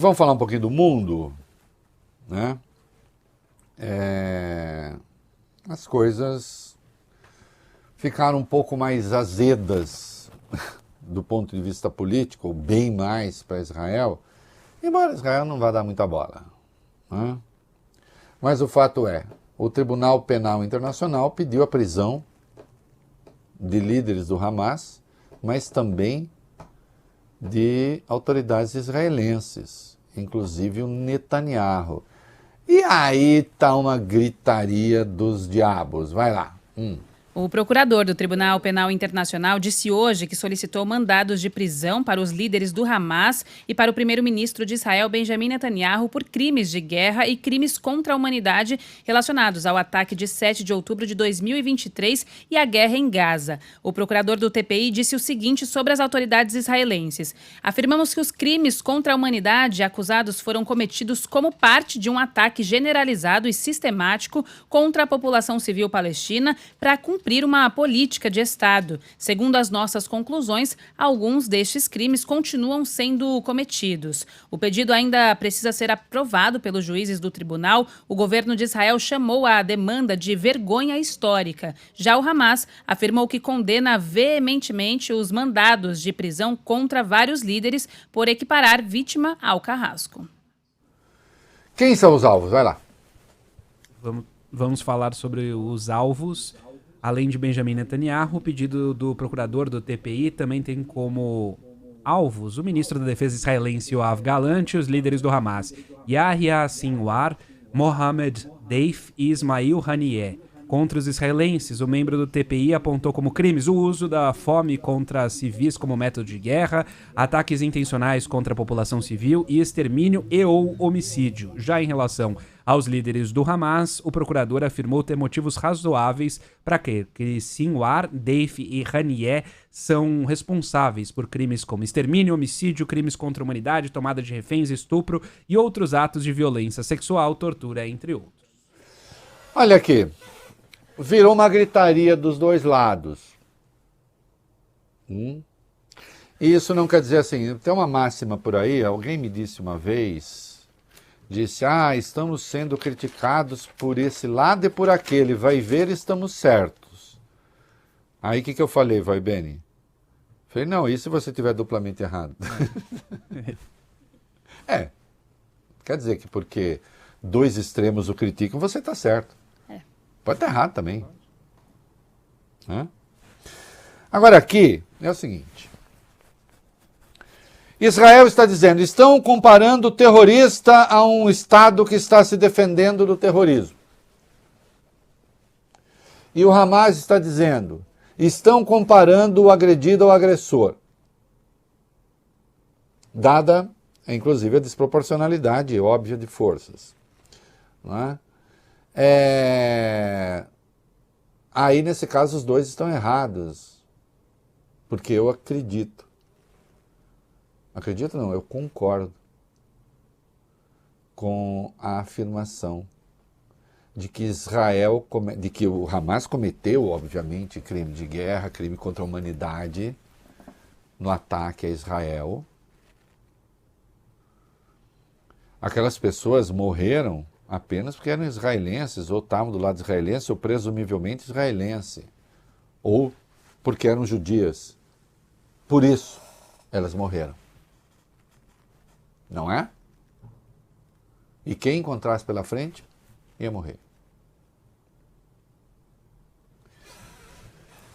Vamos falar um pouquinho do mundo, né? As coisas ficaram um pouco mais azedas do ponto de vista político, ou bem mais para Israel, embora Israel não vá dar muita bola, né? Mas o fato é, o Tribunal Penal Internacional pediu a prisão de líderes do Hamas, mas também de autoridades israelenses, inclusive o Netanyahu. E aí tá uma gritaria dos diabos. Vai lá. O procurador do Tribunal Penal Internacional disse hoje que solicitou mandados de prisão para os líderes do Hamas e para o primeiro-ministro de Israel, Benjamin Netanyahu, por crimes de guerra e crimes contra a humanidade relacionados ao ataque de 7 de outubro de 2023 e à guerra em Gaza. O procurador do TPI disse o seguinte sobre as autoridades israelenses: afirmamos que os crimes contra a humanidade acusados foram cometidos como parte de um ataque generalizado e sistemático contra a população civil palestina para cumprir uma política de Estado. Segundo as nossas conclusões, alguns destes crimes continuam sendo cometidos. O pedido ainda precisa ser aprovado pelos juízes do tribunal. O governo de Israel chamou a demanda de vergonha histórica. Já o Hamas afirmou que condena veementemente os mandados de prisão contra vários líderes por equiparar vítima ao carrasco. Quem são os alvos? Vai lá. Vamos falar sobre os alvos. Além de Benjamin Netanyahu, o pedido do procurador do TPI também tem como alvos o ministro da Defesa israelense Yoav Gallant e os líderes do Hamas, Yahya Sinwar, Mohamed Deif e Ismail Haniyeh. Contra os israelenses, o membro do TPI apontou como crimes o uso da fome contra civis como método de guerra, ataques intencionais contra a população civil e extermínio e ou homicídio. Já em relação aos líderes do Hamas, o procurador afirmou ter motivos razoáveis para crer que Sinwar, Deif e Haniyeh são responsáveis por crimes como extermínio, homicídio, crimes contra a humanidade, tomada de reféns, estupro e outros atos de violência sexual, tortura, entre outros. Olha aqui. Virou uma gritaria dos dois lados. E isso não quer dizer assim, tem uma máxima por aí, alguém me disse uma vez, estamos sendo criticados por esse lado e por aquele, vai ver, estamos certos. Aí o que eu falei, vai, Beni? Falei, não, e se você estiver duplamente errado? Quer dizer que porque dois extremos o criticam, você está certo. Pode estar errado também. Agora aqui é o seguinte. Israel está dizendo, estão comparando o terrorista a um Estado que está se defendendo do terrorismo. E o Hamas está dizendo, estão comparando o agredido ao agressor. Dada, inclusive, a desproporcionalidade óbvia de forças. Não é? Aí, nesse caso, os dois estão errados. Porque eu acredito. Acredito não, eu concordo com a afirmação de que de que o Hamas cometeu, obviamente, crime de guerra, crime contra a humanidade no ataque a Israel. Aquelas pessoas morreram apenas porque eram israelenses, ou estavam do lado israelense, ou presumivelmente israelense, ou porque eram judias. Por isso, elas morreram. Não é? E quem encontrasse pela frente, ia morrer.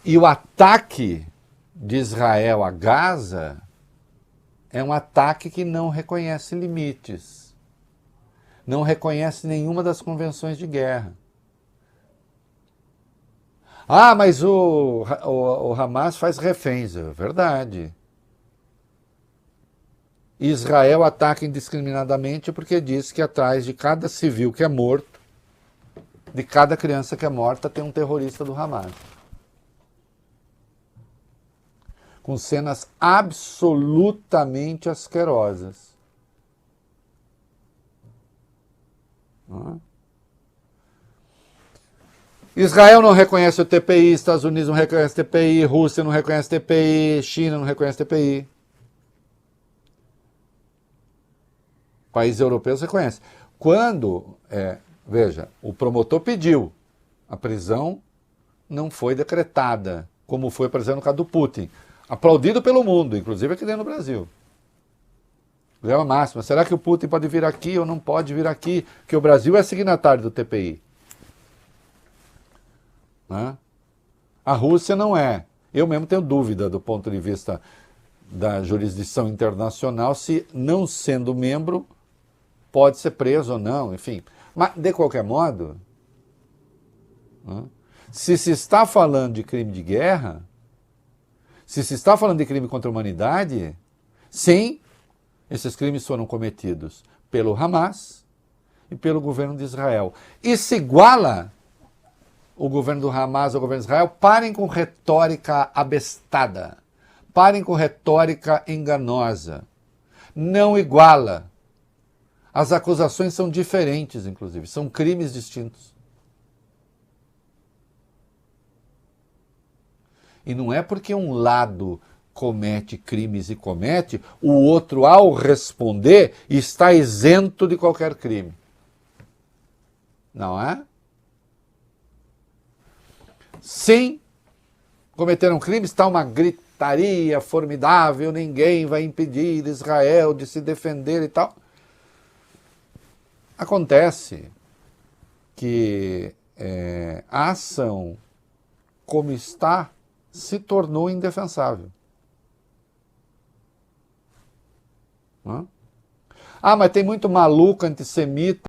E o ataque de Israel a Gaza é um ataque que não reconhece limites. Não reconhece nenhuma das convenções de guerra. Mas o Hamas faz reféns. É verdade. Israel ataca indiscriminadamente porque diz que atrás de cada civil que é morto, de cada criança que é morta, tem um terrorista do Hamas. Com cenas absolutamente asquerosas. Israel não reconhece o TPI, Estados Unidos não reconhece o TPI, Rússia não reconhece o TPI, China não reconhece o TPI. Países europeus reconhecem. Quando, veja, o promotor pediu, a prisão não foi decretada, como foi, por exemplo, no caso do Putin. Aplaudido pelo mundo, inclusive aqui dentro do Brasil. É a máxima. Será que o Putin pode vir aqui ou não pode vir aqui? Porque o Brasil é signatário do TPI. Né? A Rússia não é. Eu mesmo tenho dúvida do ponto de vista da jurisdição internacional se, não sendo membro, pode ser preso ou não, enfim. Mas, de qualquer modo, né? Se se está falando de crime de guerra, se se está falando de crime contra a humanidade, sim, esses crimes foram cometidos pelo Hamas e pelo governo de Israel. E se iguala o governo do Hamas ao governo de Israel, parem com retórica abestada, parem com retórica enganosa. Não iguala. As acusações são diferentes, inclusive, são crimes distintos. E não é porque um lado comete crimes e comete, o outro, ao responder, está isento de qualquer crime. Não é? Sim, cometeram crimes, está uma gritaria formidável, ninguém vai impedir Israel de se defender e tal. Acontece que a ação, como está, se tornou indefensável. Mas tem muito maluco antissemita